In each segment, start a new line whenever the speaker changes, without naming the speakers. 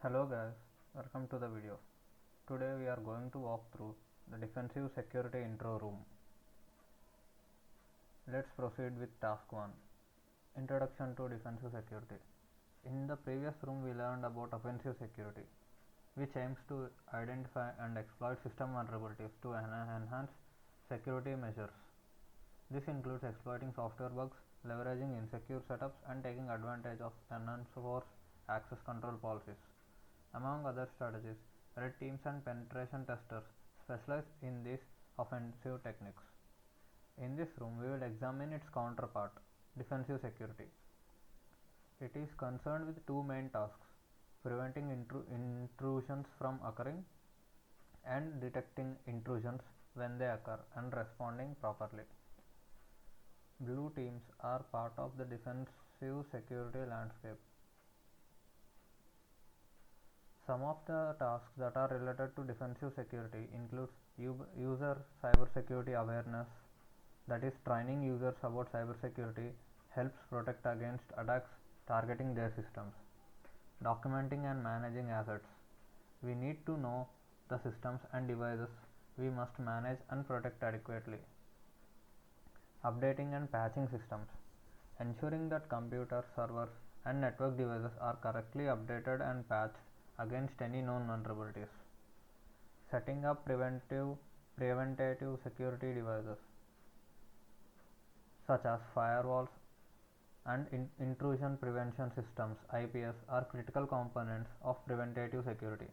Hello guys, welcome to the video. Today we are going to walk through the defensive security intro room. Let's proceed with task 1. Introduction to defensive security. In the previous room we learned about offensive security, which aims to identify and exploit system vulnerabilities to enhance security measures. This includes exploiting software bugs, leveraging insecure setups, and taking advantage of unenforced access control policies. Among other strategies, red teams and penetration testers specialize in these offensive techniques. In this room, we will examine its counterpart, defensive security. It is concerned with two main tasks: preventing intrusions from occurring and detecting intrusions when they occur and responding properly. Blue teams are part of the defensive security landscape. Some of the tasks that are related to defensive security includes user cybersecurity awareness, that is, training users about cybersecurity helps protect against attacks targeting their systems. Documenting and managing assets. We need to know the systems and devices we must manage and protect adequately. Updating and patching systems. Ensuring that computers, servers, and network devices are correctly updated and patched against any known vulnerabilities. Setting up preventative security devices such as firewalls and intrusion prevention systems (IPS) are critical components of preventative security.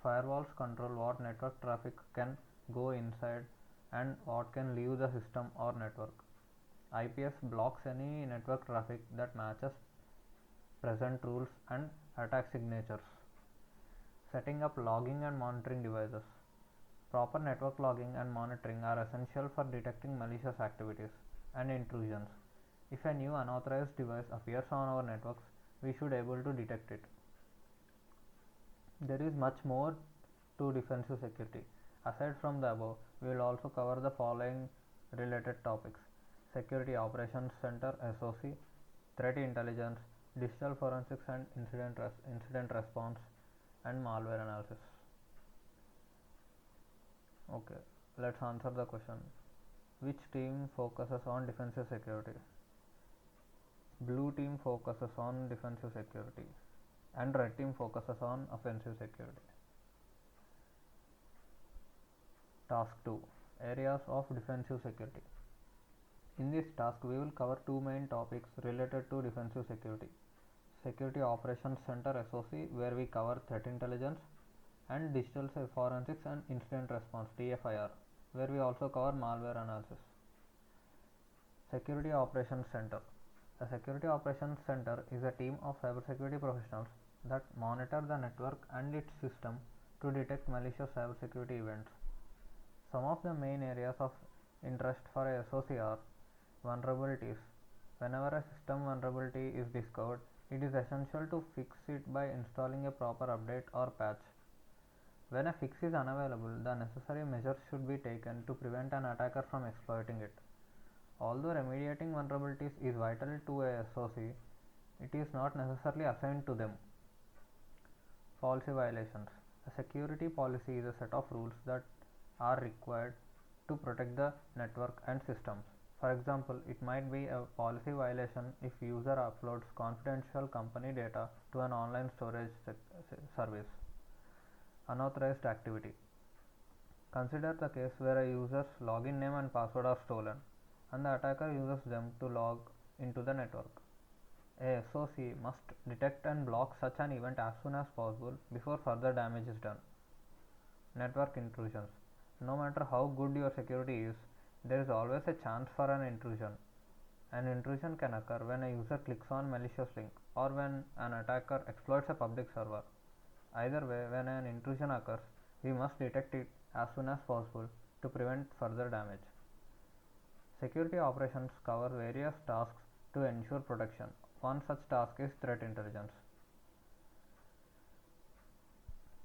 Firewalls control what network traffic can go inside and what can leave the system or network. IPS blocks any network traffic that matches present rules and attack signatures. Setting up logging and monitoring devices. Proper network logging and monitoring are essential for detecting malicious activities and intrusions. If a new unauthorized device appears on our networks, we should be able to detect it. There is much more to defensive security. Aside from the above, we will also cover the following related topics: Security Operations Center (SOC), Threat Intelligence, Digital Forensics and Incident Response, and Malware Analysis. Okay, let's answer the question. Which team focuses on defensive security? Blue team focuses on defensive security and red team focuses on offensive security. Task 2. Areas of defensive security. In this task, we will cover two main topics related to defensive security: Security Operations Center (SOC), where we cover threat intelligence, and Digital Forensics and Incident Response (DFIR), where we also cover malware analysis. Security Operations Center. The Security Operations Center is a team of cybersecurity professionals that monitor the network and its system to detect malicious cybersecurity events. Some of the main areas of interest for a SOC are vulnerabilities. Whenever a system vulnerability is discovered, it is essential to fix it by installing a proper update or patch. When a fix is unavailable, the necessary measures should be taken to prevent an attacker from exploiting it. Although remediating vulnerabilities is vital to a SOC, it is not necessarily assigned to them. Policy violations. A security policy is a set of rules that are required to protect the network and systems. For example, it might be a policy violation if user uploads confidential company data to an online storage service. Unauthorized activity. Consider the case where a user's login name and password are stolen and the attacker uses them to log into the network. A SOC must detect and block such an event as soon as possible before further damage is done. Network intrusions. No matter how good your security is, there is always a chance for an intrusion. An intrusion can occur when a user clicks on a malicious link or when an attacker exploits a public server. Either way, when an intrusion occurs, we must detect it as soon as possible to prevent further damage. Security operations cover various tasks to ensure protection. One such task is threat intelligence.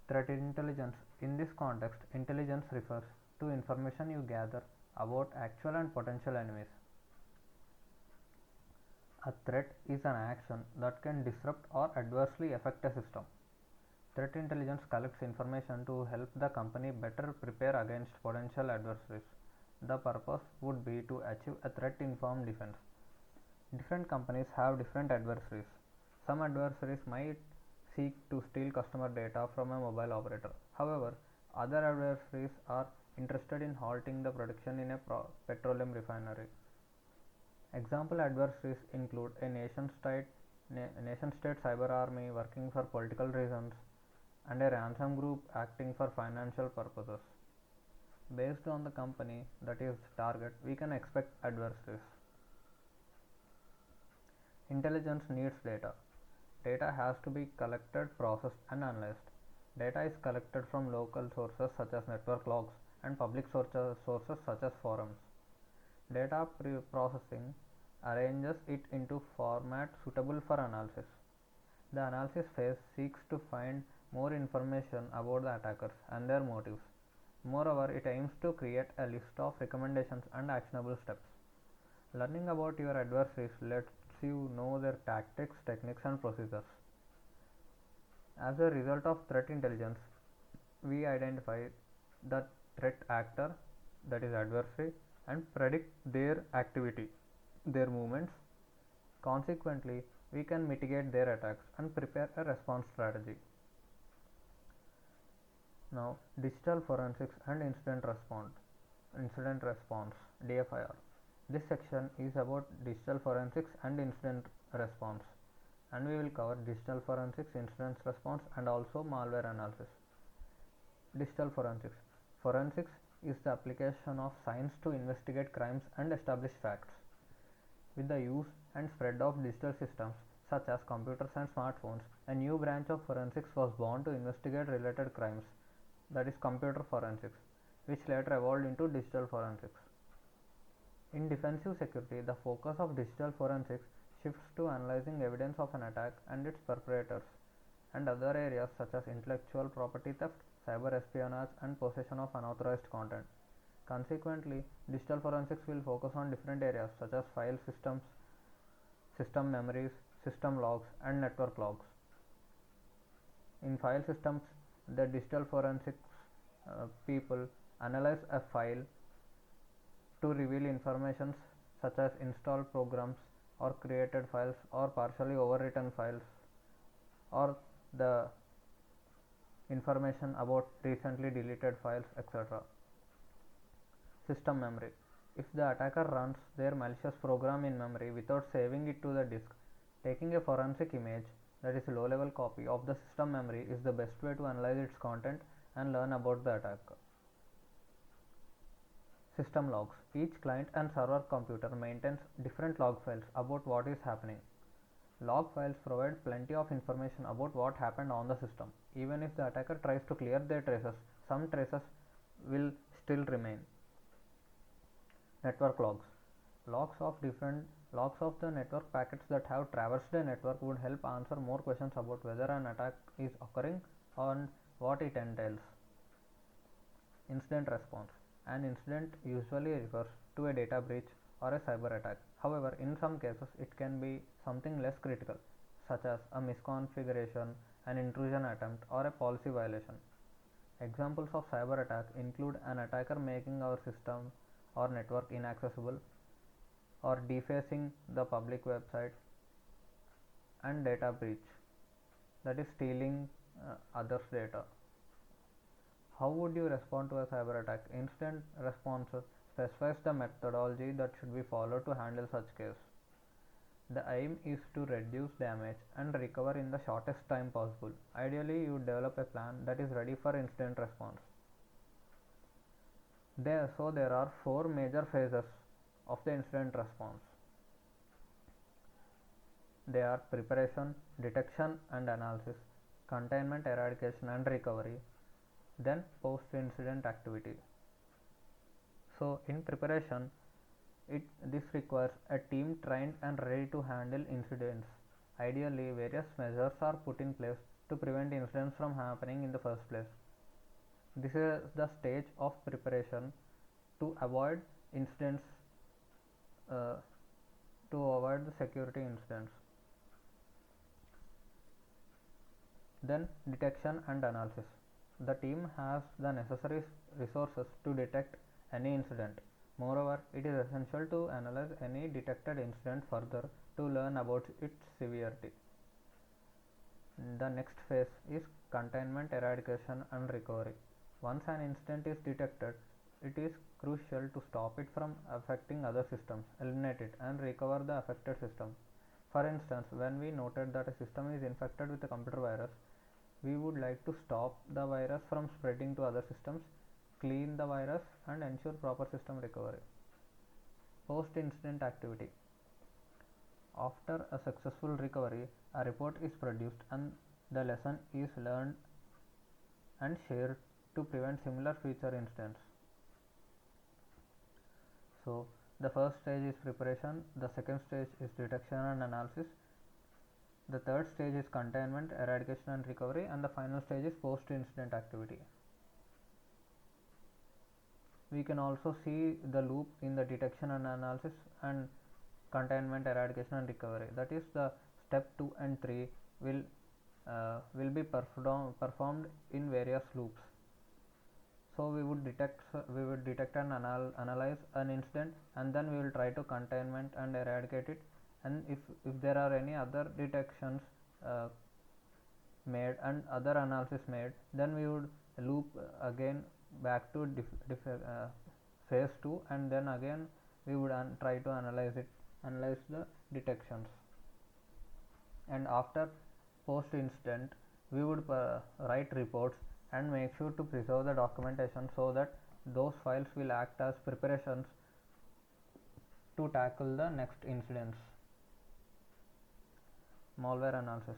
Threat intelligence. In this context, intelligence refers to information you gather about actual and potential enemies. A threat is an action that can disrupt or adversely affect a system. Threat intelligence collects information to help the company better prepare against potential adversaries. The purpose would be to achieve a threat informed defense. Different companies have different adversaries. Some adversaries might seek to steal customer data from a mobile operator. However, other adversaries are interested in halting the production in a petroleum refinery. Example adversaries include a nation-state cyber army working for political reasons and a ransom group acting for financial purposes. Based on the company that is target, we can expect adversaries. Intelligence needs data. Data has to be collected, processed, and analyzed. Data is collected from local sources such as network logs and public sources such as forums. Data processing arranges it into format suitable for analysis. The analysis phase seeks to find more information about the attackers and their motives. Moreover, it aims to create a list of recommendations and actionable steps. Learning about your adversaries lets you know their tactics, techniques, and procedures. As a result of threat intelligence, we identify the threat actor, that is adversary, and predict their activity, their movements. Consequently, we can mitigate their attacks and prepare a response strategy. Now, digital forensics and incident response DFIR. This section is about digital forensics and incident response, and we will cover digital forensics, incident response, and also malware analysis. Digital forensics. Forensics is the application of science to investigate crimes and establish facts. With the use and spread of digital systems such as computers and smartphones, a new branch of forensics was born to investigate related crimes, that is computer forensics, which later evolved into digital forensics. In defensive security, the focus of digital forensics shifts to analyzing evidence of an attack and its perpetrators, and other areas such as intellectual property theft, cyber espionage, and possession of unauthorized content. Consequently, digital forensics will focus on different areas such as file systems, system memories, system logs, and network logs. In file systems, the digital forensics people analyze a file to reveal information such as installed programs or created files or partially overwritten files or the information about recently deleted files, etc. System memory. If the attacker runs their malicious program in memory without saving it to the disk, taking a forensic image, that is a low-level copy of the system memory, is the best way to analyze its content and learn about the attack. System logs. Each client and server computer maintains different log files about what is happening. Log files provide plenty of information about what happened on the system. Even if the attacker tries to clear their traces, some traces will still remain. Network logs. Logs of the network packets that have traversed a network would help answer more questions about whether an attack is occurring and what it entails. Incident response. An incident usually refers to a data breach or a cyber attack. However, in some cases it can be something less critical, such as a misconfiguration, an intrusion attempt, or a policy violation. Examples of cyber attack include an attacker making our system or network inaccessible, or defacing the public website, and data breach, that is stealing others' data. How would you respond to a cyber attack? Incident response specifies the methodology that should be followed to handle such case. The aim is to reduce damage and recover in the shortest time possible. Ideally, you develop a plan that is ready for incident response. There are 4 major phases of the incident response. They are preparation, detection and analysis, containment, eradication and recovery, then post-incident activity. So, in preparation, this requires a team trained and ready to handle incidents. Ideally, various measures are put in place to prevent incidents from happening in the first place. This is the stage of preparation to avoid incidents, to avoid the security incidents. Then detection and analysis. The team has the necessary resources to detect any incident. Moreover, it is essential to analyze any detected incident further to learn about its severity. The next phase is containment, eradication, and recovery. Once an incident is detected, it is crucial to stop it from affecting other systems, eliminate it, and recover the affected system. For instance, when we noted that a system is infected with a computer virus, we would like to stop the virus from spreading to other systems, clean the virus, and ensure proper system recovery. Post incident activity. After a successful recovery, a report is produced and the lesson is learned and shared to prevent similar future incidents. So, the first stage is preparation, the second stage is detection and analysis, the third stage is containment, eradication and recovery, and the final stage is post incident activity. We can also see the loop in the detection and analysis and containment, eradication and recovery. That is, the step 2 and 3 will be performed in various loops. So we would detect and analyze an incident, and then we will try to containment and eradicate it. And if there are any other detections made and other analysis made, then we would loop again back to phase 2, and then again we would try to analyze the detections. And after post incident, we would write reports and make sure to preserve the documentation so that those files will act as preparations to tackle the next incidents. Malware analysis.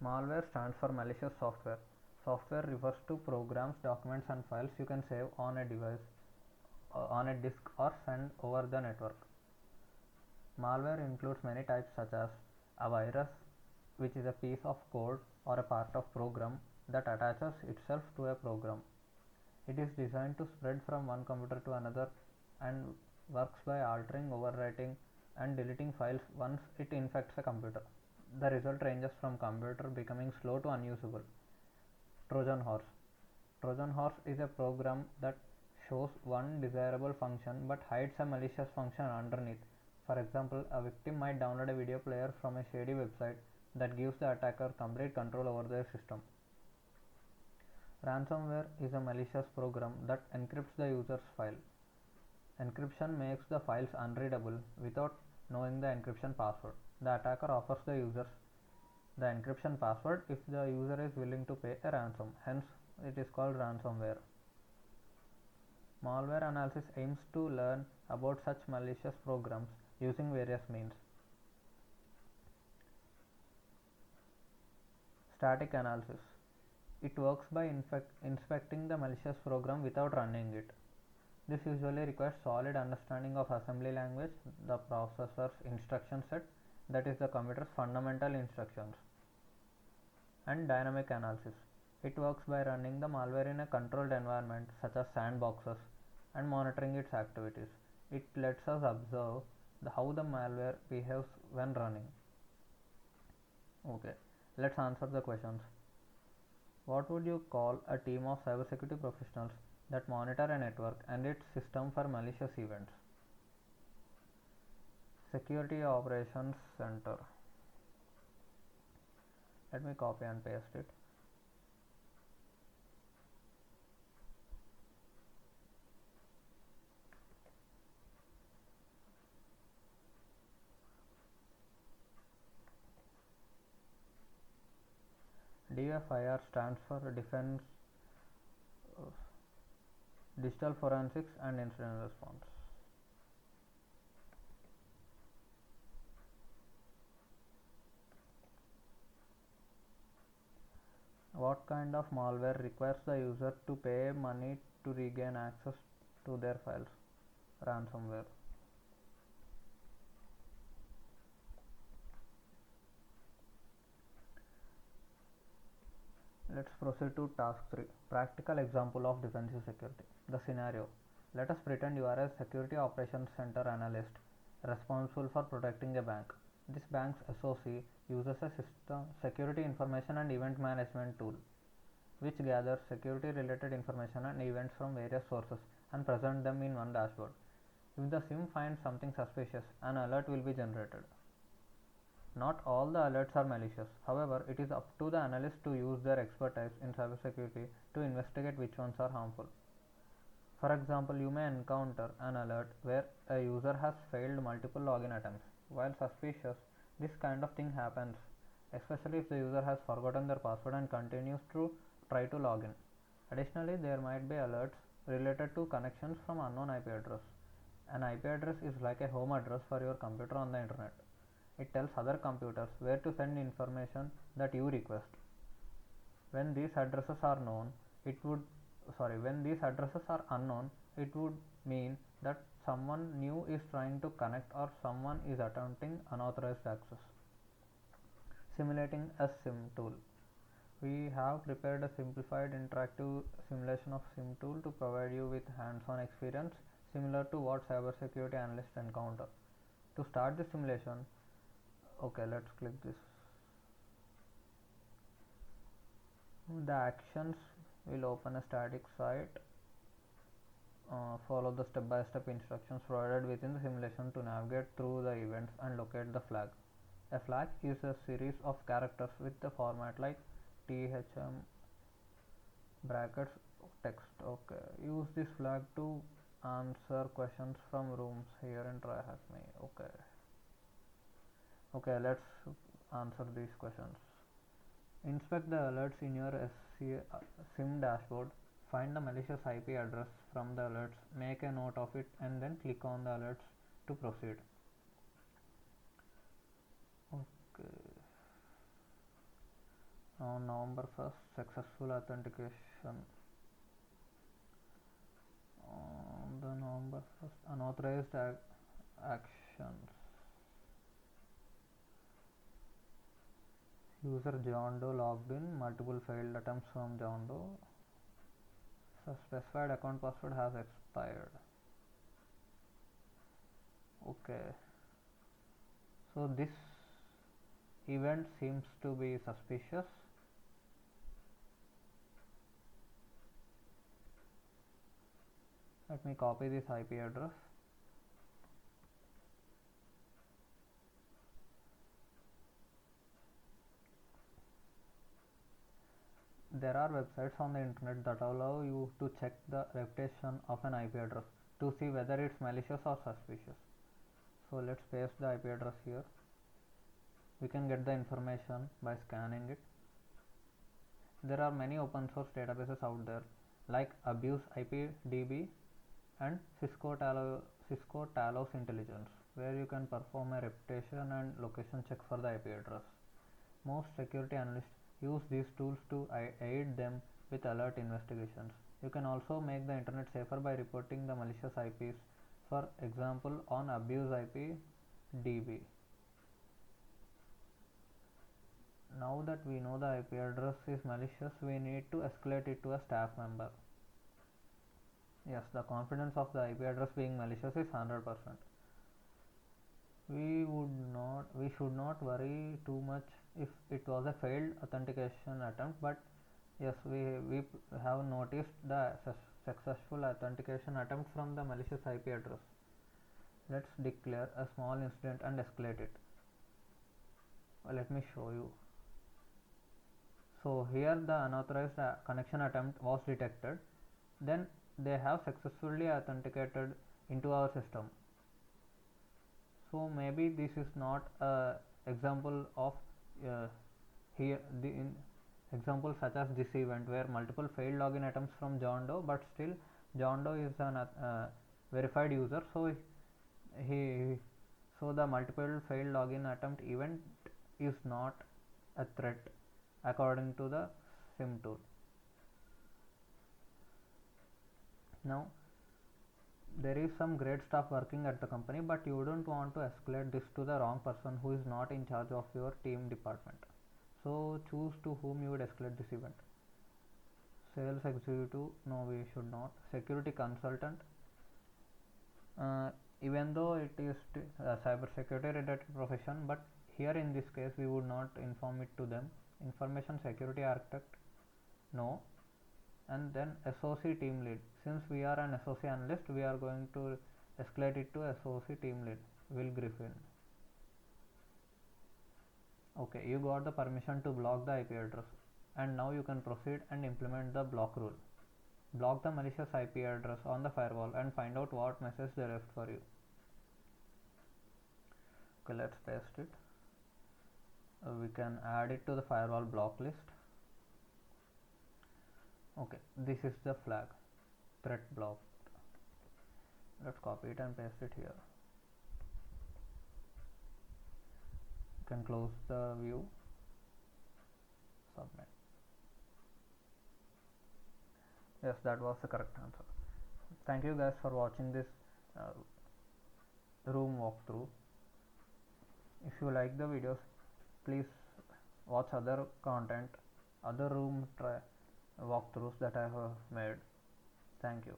Malware stands for malicious software. Software refers to programs, documents and files you can save on a device, on a disk, or send over the network. Malware includes many types such as a virus, which is a piece of code or a part of program that attaches itself to a program. It is designed to spread from one computer to another and works by altering, overwriting and deleting files once it infects a computer. The result ranges from computer becoming slow to unusable. Trojan horse. Trojan horse is a program that shows one desirable function but hides a malicious function underneath. For example, a victim might download a video player from a shady website that gives the attacker complete control over their system. Ransomware is a malicious program that encrypts the user's file. Encryption makes the files unreadable without knowing the encryption password. The attacker offers the users the encryption password if the user is willing to pay a ransom. Hence, it is called ransomware. Malware analysis aims to learn about such malicious programs using various means. Static analysis. It works by inspecting the malicious program without running it. This usually requires solid understanding of assembly language, the processor's instruction set, that is the computer's fundamental instructions. And dynamic analysis. It works by running the malware in a controlled environment such as sandboxes and monitoring its activities. It lets us observe how the malware behaves when running. Okay, let's answer the questions. What would you call a team of cybersecurity professionals that monitor a network and its system for malicious events? Security Operations Center. Let me copy and paste it. DFIR stands for Defense Digital Forensics and Incident Response. What kind of malware requires the user to pay money to regain access to their files? Ransomware. Let's proceed to task 3. Practical example of defensive security. The scenario. Let us pretend you are a security operations center analyst responsible for protecting a bank. This bank's SOC uses a system security information and event management tool which gathers security related information and events from various sources and present them in one dashboard. If the SIEM finds something suspicious, an alert will be generated. Not all the alerts are malicious. However, it is up to the analyst to use their expertise in cybersecurity to investigate which ones are harmful. For example, you may encounter an alert where a user has failed multiple login attempts. While suspicious, this kind of thing happens, especially if the user has forgotten their password and continues to try to log in. Additionally, there might be alerts related to connections from unknown IP address. An IP address is like a home address for your computer on the internet. It tells other computers where to send information that you request. When these addresses are known, when these addresses are unknown, it would mean that someone new is trying to connect or someone is attempting unauthorized access. Simulating a SIM tool. We have prepared a simplified interactive simulation of SIM tool to provide you with hands-on experience similar to what cybersecurity analysts encounter. To start the simulation, let's click this. The actions will open a static site. Follow the step-by-step instructions provided within the simulation to navigate through the events and locate the flag. A flag is a series of characters with the format like THM brackets text. Use this flag to answer questions from rooms here in TryHackMe. Let's answer these questions. Inspect the alerts in your SIEM dashboard. Find the malicious IP address from the alerts, make a note of it, and then click on the alerts to proceed. On November 1st, successful authentication. On the November 1st, unauthorized actions. User John Doe logged in, multiple failed attempts from John Doe. Specified account password has expired. So this event seems to be suspicious. Let me copy this IP address. There are websites on the internet that allow you to check the reputation of an IP address to see whether it's malicious or suspicious. So let's paste the IP address here. We can get the information by scanning it. There are many open source databases out there like Abuse IPDB and Cisco Talos Intelligence, where you can perform a reputation and location check for the IP address. Most security analysts use these tools to aid them with alert investigations. You can also make the internet safer by reporting the malicious IPs, for example on Abuse IPDB. Now that we know the IP address is malicious, we need to escalate it to a staff member. Yes, the confidence of the IP address being malicious is 100%. We should not worry too much if it was a failed authentication attempt, but yes, we have noticed the successful authentication attempt from the malicious IP address. Let's declare a small incident and escalate it. Let me show you. So here the unauthorized connection attempt was detected. Then they have successfully authenticated into our system. So maybe this is not a example of example such as this event where multiple failed login attempts from John Doe, but still John Doe is an verified user, so the multiple failed login attempt event is not a threat according to the SIEM tool. Now there is some great staff working at the company, but you wouldn't want to escalate this to the wrong person who is not in charge of your team department. So choose to whom you would escalate this event. Sales executive, no, we should not. Security consultant, even though it is a cyber security related profession, but Here in this case we would not inform it to them. Information security architect, no. And then SOC team lead, since we are an SOC analyst, we are going to escalate it to SOC team lead, Will Griffin. Okay, you got the permission to block the IP address, and now you can proceed and implement the block rule. Block the malicious IP address on the firewall and find out what message they left for you. Okay, let's paste it. We can add it to the firewall block list. Okay, this is the flag, threat blocked. Let's copy it and paste it here. You can close the view, submit. Yes, that was the correct answer. Thank you guys for watching this room walkthrough. If you like the videos, please watch other content, other room walkthroughs that I have made. Thank you.